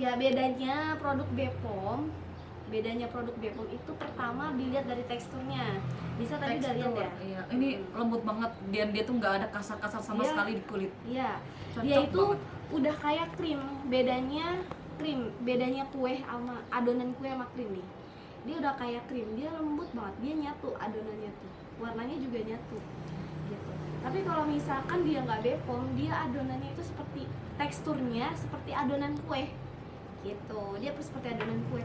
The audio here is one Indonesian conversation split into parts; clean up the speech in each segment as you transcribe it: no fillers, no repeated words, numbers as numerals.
Ya bedanya produk Bepom itu pertama dilihat dari teksturnya. Bisa tadi udah lihat ya? Iya. Ini lembut banget dan dia tuh nggak ada kasar-kasar sama Iya. sekali di kulit. Iya. Cocok Dia itu banget. udah kayak krim. Bedanya kue sama adonan kue sama krim nih. Dia udah kayak krim, dia lembut banget, dia nyatu adonannya tuh. Warnanya juga nyatu. Gitu. Tapi kalau misalkan dia nggak Bepom, dia adonannya itu seperti teksturnya seperti adonan kue. Gitu. Dia seperti adonan kue.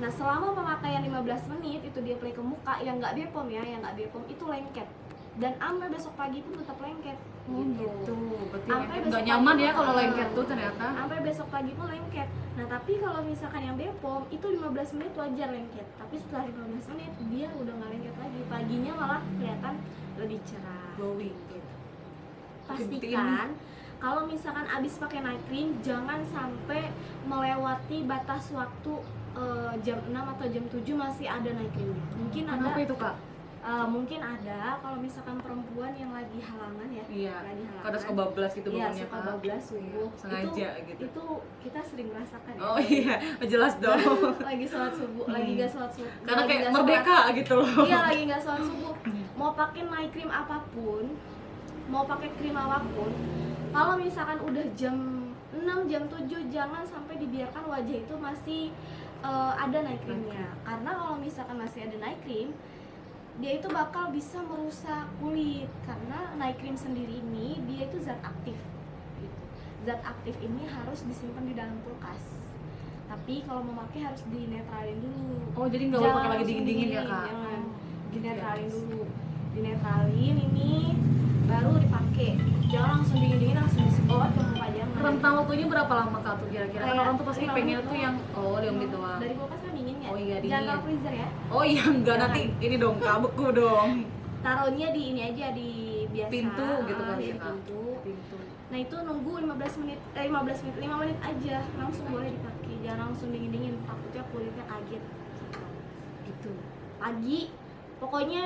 Nah, selama pemakaian 15 menit itu dia play ke muka yang nggak Bepom ya, yang nggak Bepom itu lengket. Dan sampai besok pagi pun tetap lengket. Gitu. Berarti Sampai nggak besok nyaman pagi. ya kalau lengket tuh ternyata. Sampai besok pagi pun lengket. Nah, tapi kalau misalkan yang Bepom itu 15 menit wajar lengket. Tapi setelah 15 menit dia udah nggak lengket lagi. Paginya malah kelihatan lebih cerah. Glowing gitu. Pastikan kalau misalkan abis pakai night cream jangan sampai melewati batas waktu jam 6 atau jam 7 masih ada night creamnya. Mungkin Kenapa ada itu Kak? mungkin ada kalau misalkan perempuan yang lagi halangan ya. Iya. Lagi halangan. Kadang suka bablas gitu Iya, bangunnya suka Kak. bablas subuh. Iya, sengaja gitu. Itu kita sering merasakan ya. Oh iya, jelas dong. Lagi sholat subuh, lagi nggak sholat subuh. Karena lagi kayak nggak merdeka gitu loh. Iya, lagi nggak sholat subuh. Mau pakai night cream apapun, mau pakai krim apapun, kalau misalkan udah jam 6, jam 7 jangan sampai dibiarkan wajah itu masih ada night creamnya. Karena kalau misalkan masih ada night cream, dia itu bakal bisa merusak kulit. Karena night cream sendiri ini dia itu zat aktif gitu. Zat aktif ini harus disimpan di dalam kulkas. Tapi kalau mau pakai harus dinetralin dulu. Oh, jadi nggak boleh Jangan pakai lagi langsung dingin-dingin ya Kak? Jangan. Oh, Dinetralin yes. dulu. Dinetralin ini baru dipakai. Jangan langsung dingin-dingin langsung disemprot ke muka, jangan. Rentang waktunya berapa lama Kak tuh kira-kira? Kan orang tuh pasti 5 pengen menit tuh yang 5 menit doang. Dari kulkas kan dingin ya? Oh iya, Jangan dingin. taruh freezer ya. Oh iya, enggak Jangan. nanti ini dong Kak, beku dong. Taruhnya di ini aja, di biasa. Pintu gitu kan di ya Kak? pintu. Pintu. Nah, itu nunggu 15 menit 5 menit aja langsung boleh dipakai. Jangan langsung dingin-dingin, takutnya kulitnya kaget. Gitu. Pagi pokoknya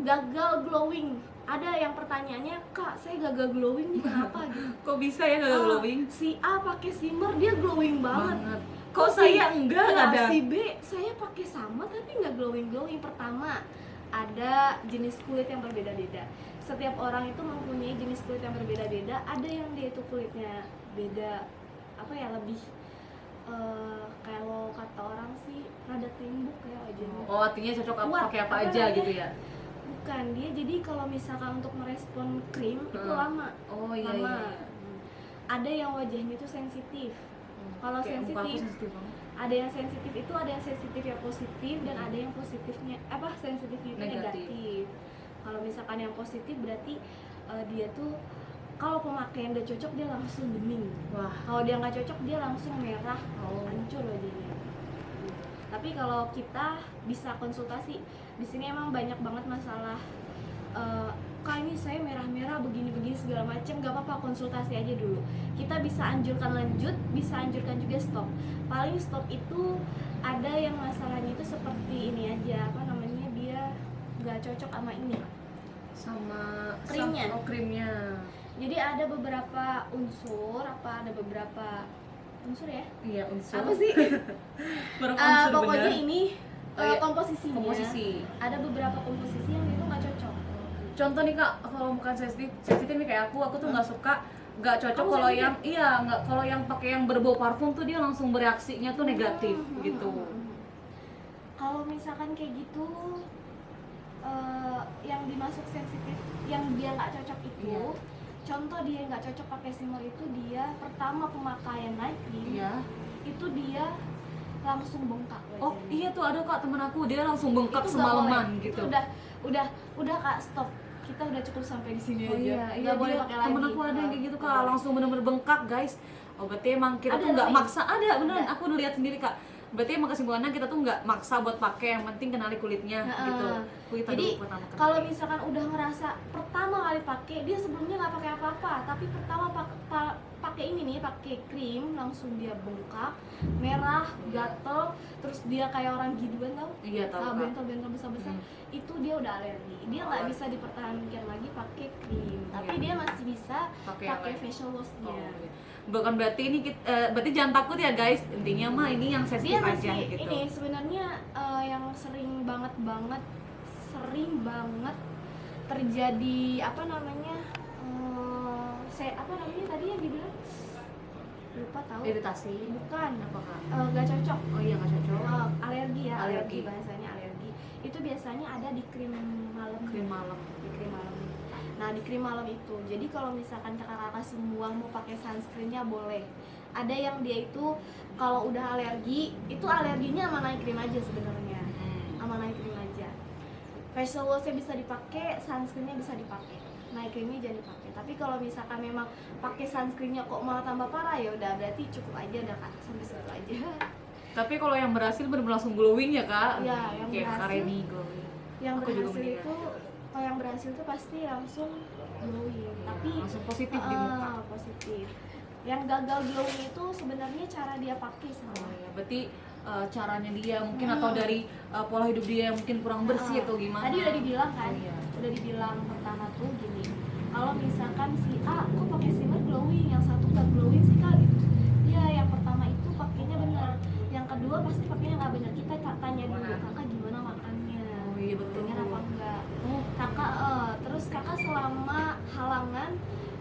gagal glowing. Ada yang pertanyaannya, "Kak, saya gagal glowing nih, kenapa?" gitu. Kok bisa ya nggak glowing? Si A pakai shimmer dia glowing banget. Kok saya enggak Ya, ada? si B saya pakai sama tapi nggak glowing. Pertama, ada jenis kulit yang berbeda-beda. Setiap orang itu mempunyai jenis kulit yang berbeda-beda. Ada yang dia itu kulitnya beda, apa ya, lebih kalau kata orang sih rada tembok ya wajahnya. Oh, artinya cocok Kuat, pakai apa apa aja namanya? gitu ya? Bukan, dia jadi kalau misalkan untuk merespon krim itu lama. Oh iya Lama. iya. Ada yang wajahnya itu sensitif. Kalau Kayak muka aku sensitif, sensitif banget. ada yang sensitif itu ada yang sensitif yang positif dan ada yang positifnya sensitifnya itu negatif. Kalau misalkan yang positif berarti dia tuh kalau pemakaian udah cocok dia langsung bening. Wah. Kalau dia nggak cocok dia langsung merah, Oh. hancur wajahnya. Tapi kalau kita bisa konsultasi, di sini emang banyak banget masalah. Kak, ini saya merah-merah begini-begini segala macam, gak apa-apa, konsultasi aja dulu. Kita bisa anjurkan lanjut, bisa anjurkan juga stop. Paling stop itu ada yang masalahnya itu seperti ini aja, apa namanya, dia gak cocok sama ini, Sama krimnya. Oh, krimnya. Jadi ada beberapa unsur, ada beberapa unsur ya? Iya, unsur. Apa sih? Berunsur Pokoknya benar. ini Oh, iya. komposisinya. Komposisi. Ada beberapa komposisi yang itu nggak cocok. Contoh nih Kak, kalau bukan sensitif nih kayak aku tuh nggak suka, nggak cocok Kamu kalau sensitif? yang nggak, kalau yang pakai yang berbau parfum tuh dia langsung bereaksinya tuh negatif gitu. Kalau misalkan kayak gitu, yang dimasuk sensitif, yang dia nggak cocok itu, Iya. contoh dia nggak cocok pakai shimmer itu, dia pertama pemakaian night cream, Iya. itu dia langsung bengkak wajahnya. Oh iya tuh ada Kak temen aku, dia langsung bengkak Itu nggak semalaman boleh. gitu. Itu udah Kak, stop. Kita udah cukup sampai di sini Oh aja. iya, Nggak boleh dia, pakai lagi. temen aku ada yang kayak gitu Kak, Nggak boleh. langsung bener-bener bengkak guys. Oh berarti emang kita Ada tuh nggak tapi- maksa, ada beneran, ada. aku udah lihat sendiri Kak. Berarti emang kesimpulannya kita tuh nggak maksa buat pakai, yang penting kenali kulitnya gitu. Kita Jadi dulu pertama kali. kalau misalkan udah ngerasa pertama kali pakai, dia sebelumnya nggak pakai apa-apa, tapi pertama pakai ini nih, pakai krim langsung dia bengkak, merah, gatel, terus dia kayak orang giduan tau? Iya tahu Nah, Kak. bentol-bentol besar-besar, itu dia udah alergi. Dia nggak bisa dipertahankan lagi pakai krim, tapi Iya. dia masih bisa Pakai yang pakai lain. facial wash-nya. iya. Bukan berarti ini berarti jangan takut ya guys, intinya mah ini yang Dia sensitif aja masih gitu. ini sebenarnya yang sering banget terjadi apa namanya apa namanya tadi yang dibilang, lupa tahu, Iritasi bukan, apa Kak? nggak cocok. Oh iya nggak cocok. Alergi ya, Alergi. bahasanya alergi. Itu biasanya ada di krim malam. Krim malam. Di krim malam. Nah, di krim malam itu. Jadi kalau misalkan kakak-kakak semua mau pakai sunscreennya boleh. Ada yang dia itu kalau udah alergi, itu alerginya sama night cream aja sebenarnya. Sama night cream aja. Facial wash-nya bisa dipakai, sunscreennya bisa dipakai. Night creamnya jangan dipakai. Tapi kalau misalkan memang pakai sunscreennya kok malah tambah parah, ya udah berarti cukup aja udah Kak, sampai situ aja. Tapi kalau yang berhasil benar-benar langsung glowing ya Kak? Iya, yang kayak berhasil. Kareni glowing. Yang Aku juga berhasil mendingan. itu, kalau yang berhasil itu pasti langsung glowing. Tapi langsung positif di muka. Positif. Yang gagal glowing itu sebenarnya cara dia pakai Oh salah. ya, berarti caranya dia mungkin atau dari pola hidup dia yang mungkin kurang bersih atau gimana? Tadi udah dibilang kan, Oh, iya. udah dibilang pertama tuh gini. Kalau misalkan si A, kok pakai shimmer glowing, yang satu nggak glowing sih Kak gitu. Iya, yang pertama itu pakainya benar. Yang kedua pasti pakainya nggak benar. Kita tanya dulu, kakak gimana makannya? Oh iya betul. Benar apa enggak? Kakak, terus kakak selama halangan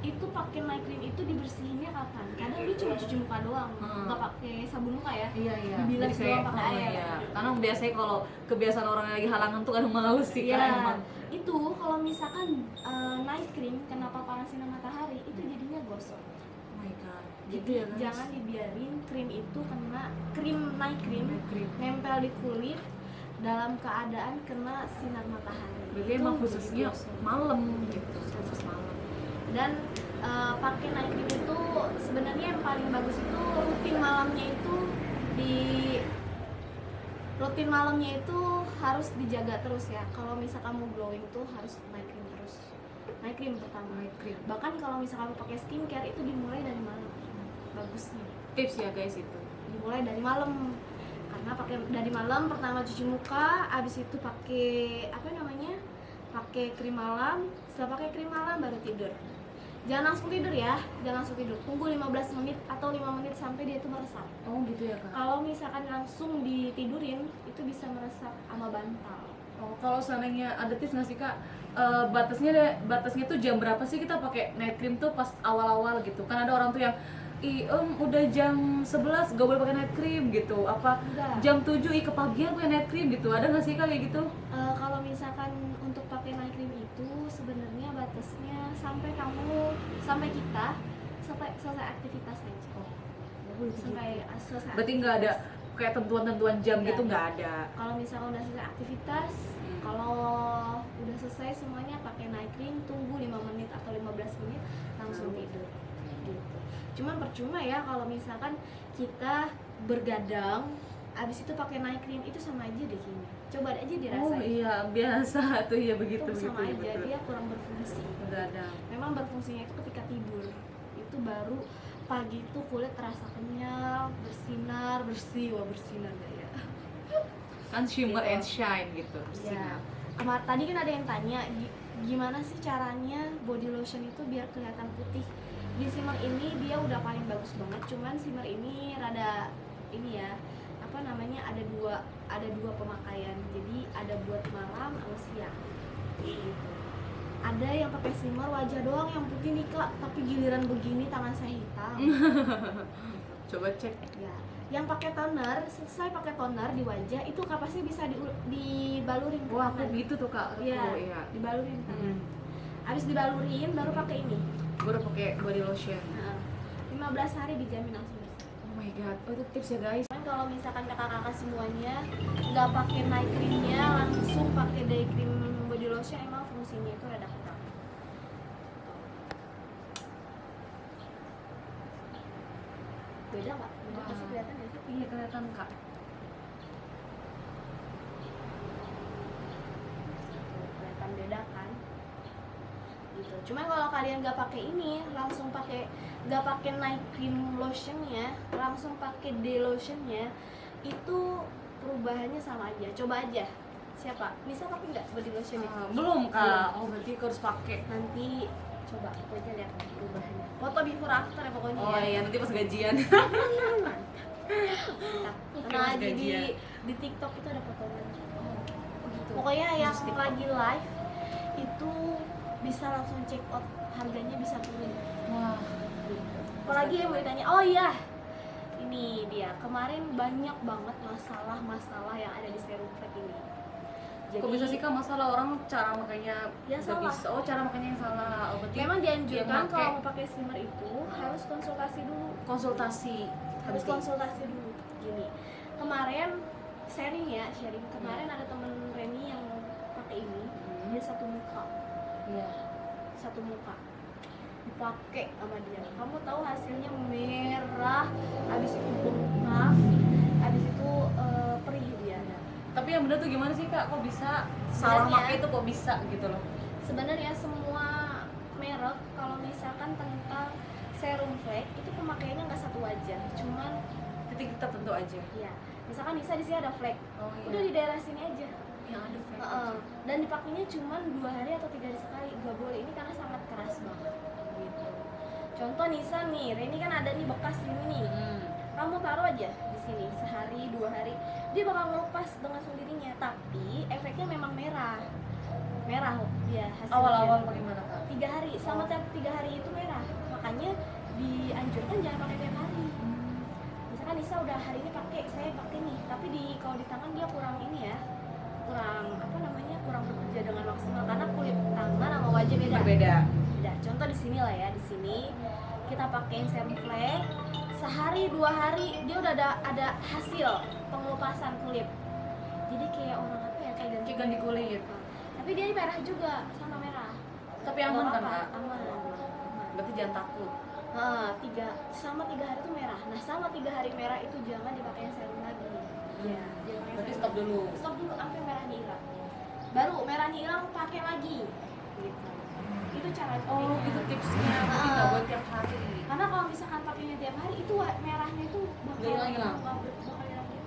itu pakai night cream itu dibersihinnya kapan? Kadang dia cuma cuci muka doang, nggak pakai sabun muka ya. Iya iya. Dibilas Jadi doang pakai air. Iya. Karena biasanya kalau kebiasaan orang yang lagi halangan tuh kadang males sih Kak, emang. Itu kalau misalkan night cream kena paparan sinar matahari itu jadinya gosong. Oh my god. Jadi Gitu ya guys. jangan dibiarin krim itu kena night cream Night cream. nempel di kulit dalam keadaan kena sinar matahari. Berarti Itu emang jadi khususnya gosong. malam gitu, khusus malam. Dan pakai night cream itu sebenarnya yang paling bagus itu rutin malamnya itu harus dijaga terus ya. Kalau misalkan mau glowing tuh harus night cream terus. Night cream pertama. Night cream. Bahkan kalau misalkan mau pakai skincare itu dimulai dari malam. Bagusnya Tips ya guys itu. dimulai dari malam. Karena pakai dari malam pertama cuci muka, abis itu pakai apa namanya? Pakai krim malam. Setelah pakai krim malam baru tidur. Jangan langsung tidur ya, jangan langsung tidur. Tunggu 15 menit atau 5 menit sampai dia itu meresap. Oh gitu ya Kak. Kalau misalkan langsung ditidurin, itu bisa meresap sama bantal. Oh, kalau seandainya ada tips nggak sih Kak? Batasnya tuh jam berapa sih kita pakai night cream tuh pas awal-awal gitu? Kan ada orang tuh yang udah jam 11 gak boleh pakai night cream gitu. Apa Enggak. jam 7 kepagian pakai night cream gitu? Ada nggak sih Kak kayak gitu? Kalau misalkan untuk pakai night cream itu sebenarnya batasnya sampai kita selesai aktivitas aja. Sampai selesai. Berarti nggak ada kayak tentuan-tentuan jam Nggak gitu ada. nggak ada. Kalau misalkan udah selesai aktivitas, kalau udah selesai semuanya pakai night cream, tunggu 5 menit atau 15 menit langsung tidur. Gitu. Cuman percuma ya kalau misalkan kita bergadang abis itu pakai night cream, itu sama aja deh kayaknya. Coba aja dirasain. Oh iya biasa tuh ya begitu Itu sama begitu aja, ya, betul. dia kurang berfungsi. Nggak ada. Memang berfungsinya itu ketika tidur. Itu baru pagi itu kulit terasa kenyal, bersinar, bersih. Wah, bersinar gak ya? Kan shimmer Gitu. and shine gitu. Ya. Tadi kan ada yang tanya gimana sih caranya body lotion itu biar kelihatan putih. Di shimmer ini dia udah paling bagus banget, cuman shimmer ini rada ini ya, apa namanya, ada dua pemakaian. Jadi ada buat malam sama siang. Gitu. Ada yang pakai shimmer wajah doang yang putih nih Kak, tapi giliran begini tangan saya hitam. Coba cek. Ya, yang pakai toner, selesai pakai toner di wajah itu kapasnya bisa dibalurin ke Wah aku tangan. gitu tuh Kak. Iya, Oh iya. dibalurin tangan. Hmm. Habis dibalurin baru pakai ini. Gue udah pakai body lotion. Nah, 15 hari dijamin langsung bersih. Oh my god. Oh itu tips ya guys. Cuman kalau misalkan kakak-kakak semuanya nggak pakai night creamnya, langsung pakai day cream body lotion, emang fungsinya itu rada kurang. Beda nggak? Beda pasti kelihatan nggak sih? Iya kelihatan Kak. Kelihatan beda kan? Gitu. Cuman kalau kalian nggak pakai ini, langsung pakai nggak pakai night cream lotionnya, langsung pakai day lotionnya, itu perubahannya sama aja. Coba aja. Siapa? Bisa pakai nggak body lotion itu? Belum kak. Oh berarti aku harus pakai. Nanti coba pokoknya lihat perubahannya. Foto before after ya pokoknya. Oh iya nanti pas gajian. Mantap. Oke, Nah, Mas jadi gajian. di TikTok itu ada fotonya. Oh gitu. Pokoknya yang Khusus TikTok. lagi live itu bisa langsung check out, harganya bisa turun. Wah. Apalagi yang mau ditanya, oh iya, ini dia kemarin banyak banget masalah yang ada di Serum Flag ini. Kok bisa sih kak masalah orang cara makanya Ya, nggak salah. bisa? Oh cara makanya yang salah. Oh, berarti memang dianjurkan yang kalau make mau pakai steamer itu harus konsultasi dulu, konsultasi. harus Penting. konsultasi dulu. Gini, kemarin sharing kemarin ada temen Reni yang pakai ini, dia satu muka Iya. dipakai sama dia, kamu tahu hasilnya merah, habis itu bengkak, habis itu perih dia. Tapi yang bener tuh gimana sih kak? Kok bisa salah Sebenarnya- pakai itu kok bisa gitu loh? Sebenarnya semua merek kalau misalkan tentang serum Flag itu pemakaiannya nggak satu wajah, cuman Titik tertentu aja. ya misalkan Nisa di sini ada Flag, Oh udah di daerah sini aja. Yang ada flag Heeh. aja. Dan dipakainya cuman 2 hari atau 3 hari sekali, nggak boleh, ini karena sangat keras banget gitu. Contoh Nisa nih, Reni kan ada nih bekas ini nih, kamu taruh aja di sini sehari 2 hari, dia bakal ngelupas dengan sendirinya, tapi efeknya memang merah dia hasilnya. Awal-awal bagaimana kak? 3 hari, sama tiap 3 hari itu merah, makanya dianjurkan jangan pakai tiap hari. Misalkan Nisa udah hari ini pakai, saya pakai nih, tapi kalau di tangan dia kurang ini ya, kurang bekerja dengan maksimal karena kulit tangan sama wajah beda. Berbeda. Contoh di sini lah ya, di sini kita pakein serum Flag sehari 2 hari dia udah ada hasil pengelupasan kulit. Jadi kayak orang apa ya, kayak Kayak ganti kulit. Tapi dia merah juga, sama merah. Tapi aman Nggak kan apa-apa, kak? Aman. Berarti jangan takut. Sama 3 hari itu merah. Nah, sama 3 hari merah itu jangan dipakai serum lagi. Iya, jangan pakai Berarti serum. stop dulu. Stop dulu sampai merahnya hilang. Baru merahnya hilang pakai lagi. Gitu. Itu cara Oh pakainya. gitu tipsnya. Berarti nggak buat tiap hari. Karena kalau misalkan pakainya tiap hari itu merahnya itu bakal Nggak hilang-hilang.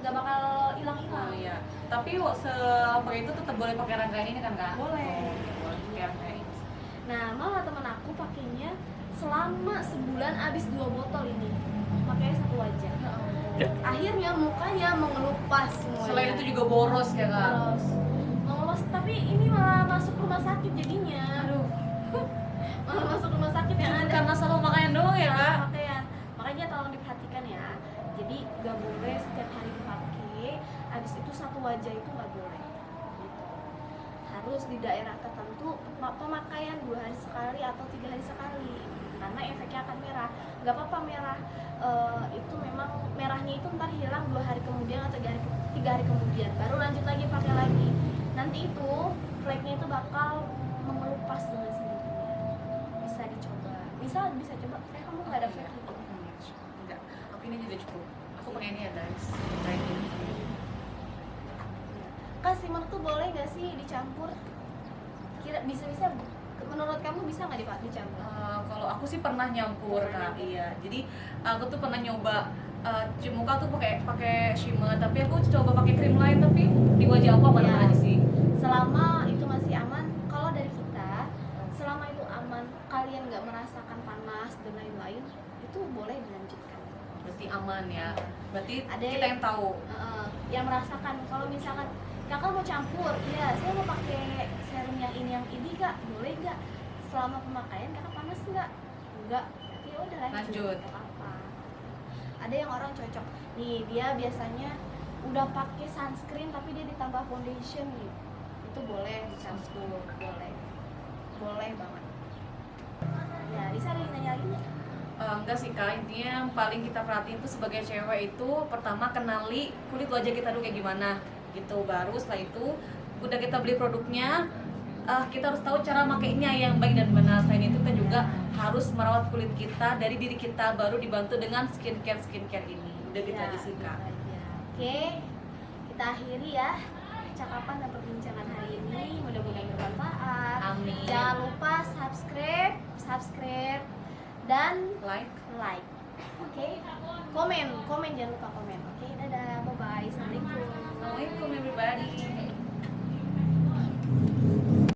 nggak bakal hilang-hilang. Oh iya. Tapi pakai itu tetap boleh pakai rangkaian ini kan kak? Boleh. Boleh pakai rangkaian ini. Nah, malah temen aku pakainya selama sebulan habis 2 botol ini. Pakainya satu wajah. Akhirnya mukanya mengelupas semuanya. Selain itu juga boros ya kak? Terus mengelupas, tapi ini malah masuk rumah sakit jadinya. Aduh. Malah masuk rumah sakit yang ada Karena salah pakaian doang ya kak? pakaian. Makanya tolong diperhatikan ya. Jadi gak boleh setiap hari dipakai. Habis itu satu wajah itu nggak boleh. Gitu. Harus di daerah tertentu pemakaian 2 hari sekali atau 3 hari sekali. Karena efeknya akan merah. Gak apa-apa merah. Itu memang merahnya itu ntar hilang 2 hari kemudian atau 3 hari kemudian. Baru lanjut lagi pakai lagi. Nanti itu flagnya itu bakal mengelupas dengan sendirinya. Bisa dicoba. Bisa coba. Kamu nggak ada flag gitu. Enggak. Aku ini juga cukup. Aku pakai ini ya guys. Kayak ini. Kak, steamer tuh boleh nggak sih dicampur? Kira bisa menurut kamu bisa nggak dicampur? Kalau aku sih pernah nyampur kak, iya. Jadi aku tuh pernah nyoba cuci muka tuh pakai shimmer, tapi aku coba pakai krim lain tapi di wajah aku aman Ya. aja sih. Selama itu masih aman, kalau dari kita, selama itu aman, kalian nggak merasakan panas dan lain-lain, itu boleh dilanjutkan. Berarti aman ya. Berarti Ada kita yang tahu. Yang merasakan, kalau misalkan kakak mau campur, iya saya mau pakai serum yang ini kak, boleh nggak? Selama pemakaian kakak panas nggak? Enggak, ya udah Lanjut. nggak apa-apa. Ada yang orang cocok, nih dia biasanya udah pakai sunscreen tapi dia ditambah foundation nih, itu boleh dicampur, boleh banget. Ya, Lisa ada yang nanya lagi nggak? Enggak sih kak, intinya yang paling kita perhatiin tuh sebagai cewek itu pertama kenali kulit wajah kita dulu kayak gimana gitu. Baru setelah itu udah kita beli produknya, kita harus tahu cara makainya yang baik dan benar. Selain itu kita juga harus merawat kulit kita dari diri kita, baru dibantu dengan skincare ini. Udah gitu Ya, aja sih kak. gitu aja. Oke, kita akhiri ya percakapan dan perbincangan hari ini. Mudah-mudahan bermanfaat. Amin. Jangan lupa subscribe dan Like. like. Oke. Komen jangan lupa komen. Oke, dadah, bye bye.